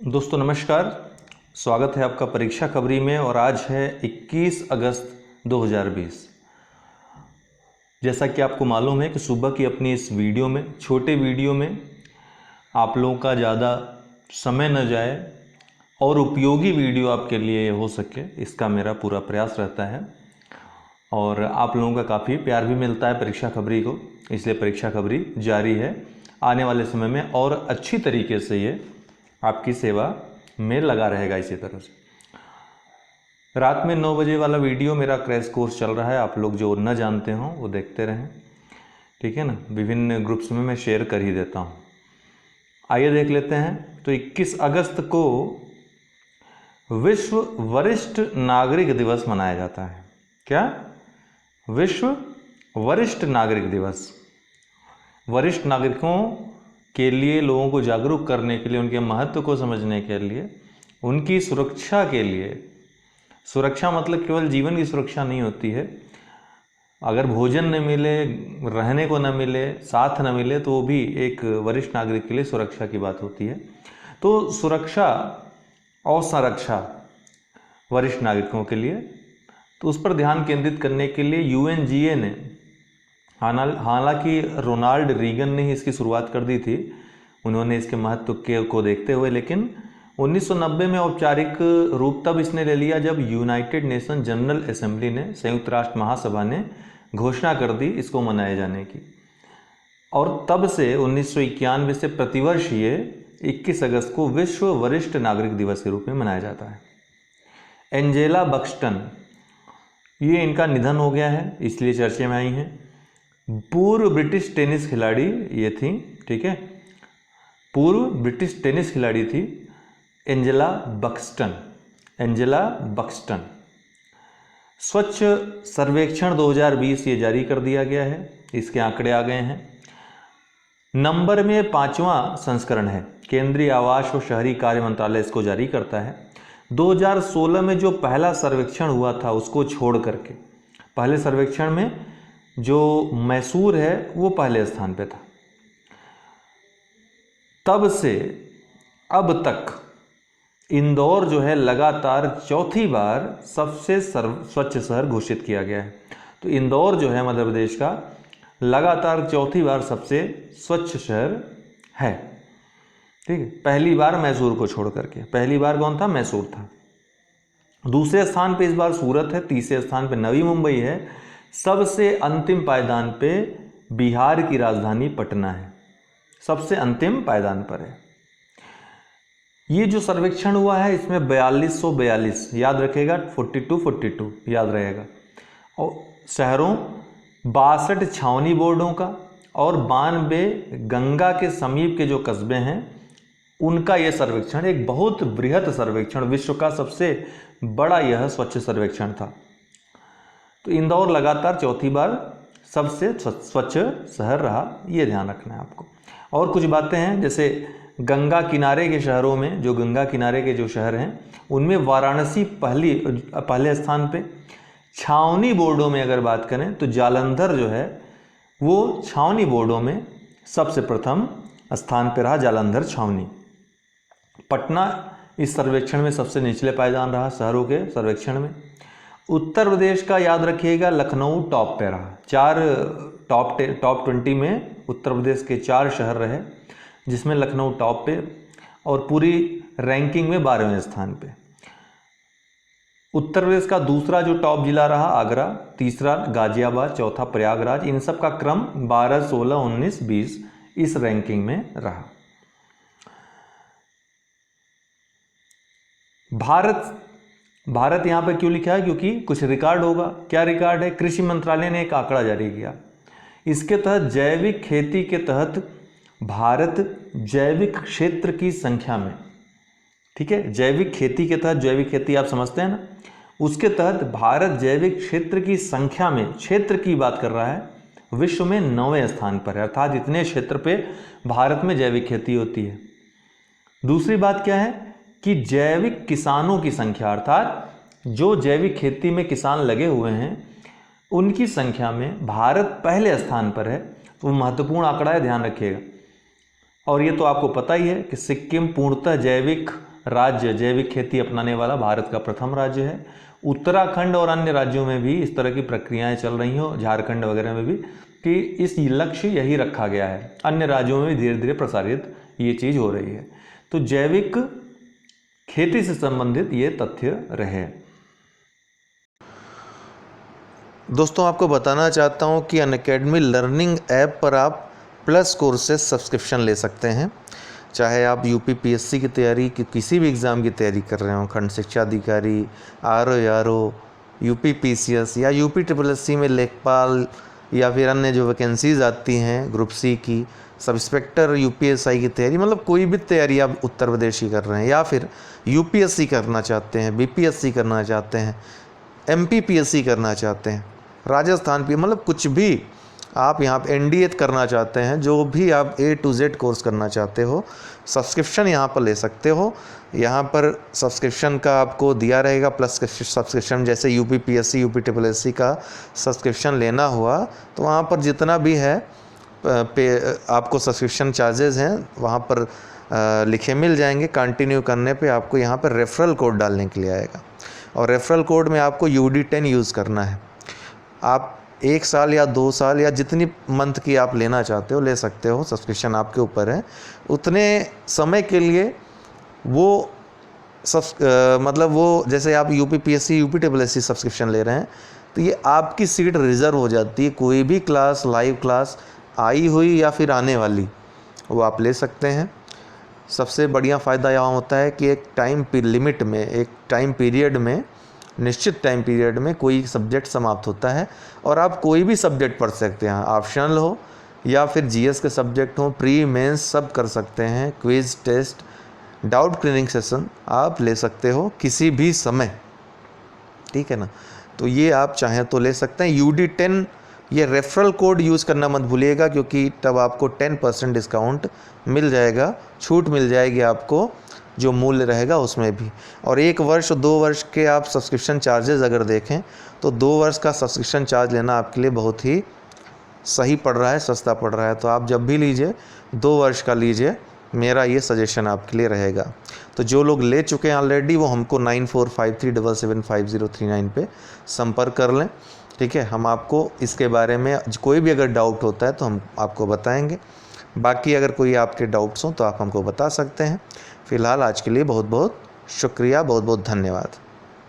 दोस्तों नमस्कार। स्वागत है आपका परीक्षा खबरी में। और आज है 21 अगस्त 2020। जैसा कि आपको मालूम है कि सुबह की अपनी इस वीडियो में, छोटे वीडियो में आप लोगों का ज़्यादा समय न जाए और उपयोगी वीडियो आपके लिए हो सके, इसका मेरा पूरा प्रयास रहता है। और आप लोगों का काफ़ी प्यार भी मिलता है परीक्षा खबरी को, इसलिए परीक्षा खबरी जारी है। आने वाले समय में और अच्छी तरीके से ये आपकी सेवा में लगा रहेगा। इसी तरह से रात में 9 बजे वाला वीडियो मेरा क्रैश कोर्स चल रहा है, आप लोग जो न जानते हों वो देखते रहें, ठीक है ना। विभिन्न ग्रुप्स में मैं शेयर कर ही देता हूँ। आइए देख लेते हैं। तो 21 अगस्त को विश्व वरिष्ठ नागरिक दिवस मनाया जाता है। क्या? विश्व वरिष्ठ नागरिक दिवस। वरिष्ठ नागरिकों के लिए, लोगों को जागरूक करने के लिए, उनके महत्व को समझने के लिए, उनकी सुरक्षा के लिए। सुरक्षा मतलब केवल जीवन की सुरक्षा नहीं होती है। अगर भोजन न मिले, रहने को न मिले, साथ न मिले, तो वो भी एक वरिष्ठ नागरिक के लिए सुरक्षा की बात होती है। तो सुरक्षा और संरक्षा वरिष्ठ नागरिकों के लिए, तो उस पर ध्यान केंद्रित करने के लिए यूएनजीए ने, हालांकि रोनाल्ड रीगन ने ही इसकी शुरुआत कर दी थी, उन्होंने इसके महत्व को देखते हुए, लेकिन 1990 में औपचारिक रूप तब इसने ले लिया जब यूनाइटेड नेशन जनरल असेंबली ने, संयुक्त राष्ट्र महासभा ने घोषणा कर दी इसको मनाए जाने की। और तब से 1991 से प्रतिवर्ष ये 21 अगस्त को विश्व वरिष्ठ नागरिक दिवस के रूप में मनाया जाता है। एंजेला बक्सटन, ये इनका निधन हो गया है, इसलिए चर्चे में आई हैं। पूर्व ब्रिटिश टेनिस खिलाड़ी ये थी, ठीक है, पूर्व ब्रिटिश टेनिस खिलाड़ी थी एंजेला बक्सटन। Angela Buxton. स्वच्छ सर्वेक्षण 2020 ये जारी कर दिया गया है, इसके आंकड़े आ गए हैं। नंबर में 5वां संस्करण है, केंद्रीय आवास और शहरी कार्य मंत्रालय इसको जारी करता है। 2016 में जो पहला सर्वेक्षण हुआ था उसको छोड़ करके, पहले सर्वेक्षण में जो मैसूर है वो पहले स्थान पे था। तब से अब तक इंदौर जो है लगातार चौथी बार सबसे स्वच्छ शहर घोषित किया गया है। तो इंदौर जो है मध्य प्रदेश का लगातार चौथी बार सबसे स्वच्छ शहर है, ठीक है। पहली बार मैसूर को छोड़ करके, पहली बार कौन था? मैसूर था। दूसरे स्थान पे इस बार सूरत है, तीसरे स्थान पे नवी मुंबई है, सबसे अंतिम पायदान पे बिहार की राजधानी पटना है, सबसे अंतिम पायदान पर है। ये जो सर्वेक्षण हुआ है इसमें 4242, याद रखेगा, 4242 याद रहेगा, और शहरों 62 छावनी बोर्डों का और 92 गंगा के समीप के जो कस्बे हैं उनका यह सर्वेक्षण, एक बहुत बृहत सर्वेक्षण, विश्व का सबसे बड़ा यह स्वच्छ सर्वेक्षण था। तो इंदौर लगातार चौथी बार सबसे स्वच्छ शहर रहा, ये ध्यान रखना है आपको। और कुछ बातें हैं, जैसे गंगा किनारे के शहरों में, जो गंगा किनारे के जो शहर हैं उनमें वाराणसी पहले स्थान पे। छावनी बोर्डों में अगर बात करें तो जालंधर जो है वो छावनी बोर्डों में सबसे प्रथम स्थान पे रहा, जालंधर छावनी। पटना इस सर्वेक्षण में सबसे निचले पायदान रहा शहरों के सर्वेक्षण में। उत्तर प्रदेश का याद रखिएगा, लखनऊ टॉप पे रहा। टॉप 20 में उत्तर प्रदेश के 4 शहर रहे, जिसमें लखनऊ टॉप पे, और पूरी रैंकिंग में 12वें स्थान पे। उत्तर प्रदेश का दूसरा जो टॉप जिला रहा आगरा, तीसरा गाजियाबाद, चौथा प्रयागराज। इन सब का क्रम 12, 16, 19, 20 इस रैंकिंग में रहा। भारत यहां पर क्यों लिखा है? क्योंकि कुछ रिकॉर्ड होगा। क्या रिकॉर्ड है? कृषि मंत्रालय ने एक आंकड़ा जारी किया, इसके तहत जैविक खेती के तहत भारत जैविक क्षेत्र की संख्या में, ठीक है, जैविक खेती के तहत, जैविक खेती आप समझते हैं ना, उसके तहत भारत जैविक क्षेत्र की संख्या में, क्षेत्र की बात कर रहा है, विश्व में 9वें स्थान पर है। अर्थात इतने क्षेत्र पे भारत में जैविक खेती होती है। दूसरी बात क्या है कि जैविक किसानों की संख्या, अर्थात जो जैविक खेती में किसान लगे हुए हैं उनकी संख्या में भारत पहले स्थान पर है। तो महत्वपूर्ण आंकड़ा है, ध्यान रखिएगा। और ये तो आपको पता ही है कि सिक्किम पूर्णतः जैविक राज्य जैविक खेती अपनाने वाला भारत का प्रथम राज्य है। उत्तराखंड और अन्य राज्यों में भी इस तरह की प्रक्रियाएं चल रही हो, झारखंड वगैरह में भी, कि इस लक्ष्य यही रखा गया है। अन्य राज्यों में भी धीरे धीरे प्रसारित ये चीज़ हो रही है। तो जैविक खेती से संबंधित ये तथ्य रहे। दोस्तों आपको बताना चाहता हूँ कि अनअकैडमी लर्निंग ऐप पर आप प्लस कोर्सेज सब्सक्रिप्शन ले सकते हैं। चाहे आप यूपी पीएससी की तैयारी की किसी भी एग्ज़ाम की तैयारी कर रहे हो, खंड शिक्षा अधिकारी, आरओ, यूपी पीसीएस या यूपी SSSC में लेखपाल या फिर अन्य जो वैकेंसीज़ आती हैं ग्रुप सी की, सब इंस्पेक्टर यूपीएसआई की तैयारी, मतलब कोई भी तैयारी आप उत्तर प्रदेश की कर रहे हैं या फिर यूपीएससी करना चाहते हैं, बीपीएससी करना चाहते हैं, एमपीपीएससी करना चाहते हैं, राजस्थान भी, मतलब कुछ भी आप यहाँ पे एनडीए करना चाहते हैं, जो भी आप A to Z कोर्स करना चाहते हो, सब्सक्रिप्शन यहाँ पर ले सकते हो। यहाँ पर सब्सक्रिप्शन का आपको दिया रहेगा प्लस सब्सक्रिप्शन, जैसे यूपी पीएससी यूपी SSSC का सब्सक्रिप्शन लेना हुआ तो वहाँ पर जितना भी है आपको सब्सक्रिप्शन चार्जेस हैं वहाँ पर लिखे मिल जाएंगे। कंटिन्यू करने पे आपको यहाँ पर रेफरल कोड डालने के लिए आएगा और रेफरल कोड में आपको UD10 यूज़ करना है। आप 1 साल या 2 साल या जितनी मंथ की आप लेना चाहते हो ले सकते हो, सब्सक्रिप्शन आपके ऊपर है। उतने समय के लिए वो मतलब वो जैसे आप UP PSC UP SSSC subscription ले रहे हैं तो ये आपकी सीट रिज़र्व हो जाती है। कोई भी क्लास, लाइव क्लास आई हुई या फिर आने वाली, वो आप ले सकते हैं। सबसे बढ़िया फ़ायदा यहाँ होता है कि एक टाइम लिमिट में, एक टाइम पीरियड में, निश्चित टाइम पीरियड में कोई सब्जेक्ट समाप्त होता है और आप कोई भी सब्जेक्ट पढ़ सकते हैं, ऑप्शनल हो या फिर जीएस के सब्जेक्ट हो, प्री मेंस सब कर सकते हैं। Quiz, test, doubt clearing session आप ले सकते हो किसी भी समय, ठीक है ना। तो ये आप चाहें तो ले सकते हैं। UD10 ये रेफरल कोड यूज़ करना मत भूलिएगा, क्योंकि तब आपको 10% डिस्काउंट मिल जाएगा, छूट मिल जाएगी आपको जो मूल्य रहेगा उसमें भी। और 1 वर्ष 2 वर्ष के आप सब्सक्रिप्शन चार्जेस अगर देखें तो 2 वर्ष का सब्सक्रिप्शन चार्ज लेना आपके लिए बहुत ही सही पड़ रहा है, सस्ता पड़ रहा है। तो आप जब भी लीजिए 2 वर्ष का लीजिए, मेरा ये सजेशन आपके लिए रहेगा। तो जो लोग ले चुके हैं ऑलरेडी वो हमको 9453775039 पे संपर्क कर लें, ठीक है। हम आपको इसके बारे में कोई भी अगर डाउट होता है तो हम आपको बताएंगे। बाकी अगर कोई आपके डाउट्स हों तो आप हमको बता सकते हैं। फ़िलहाल आज के लिए बहुत बहुत शुक्रिया, बहुत बहुत धन्यवाद।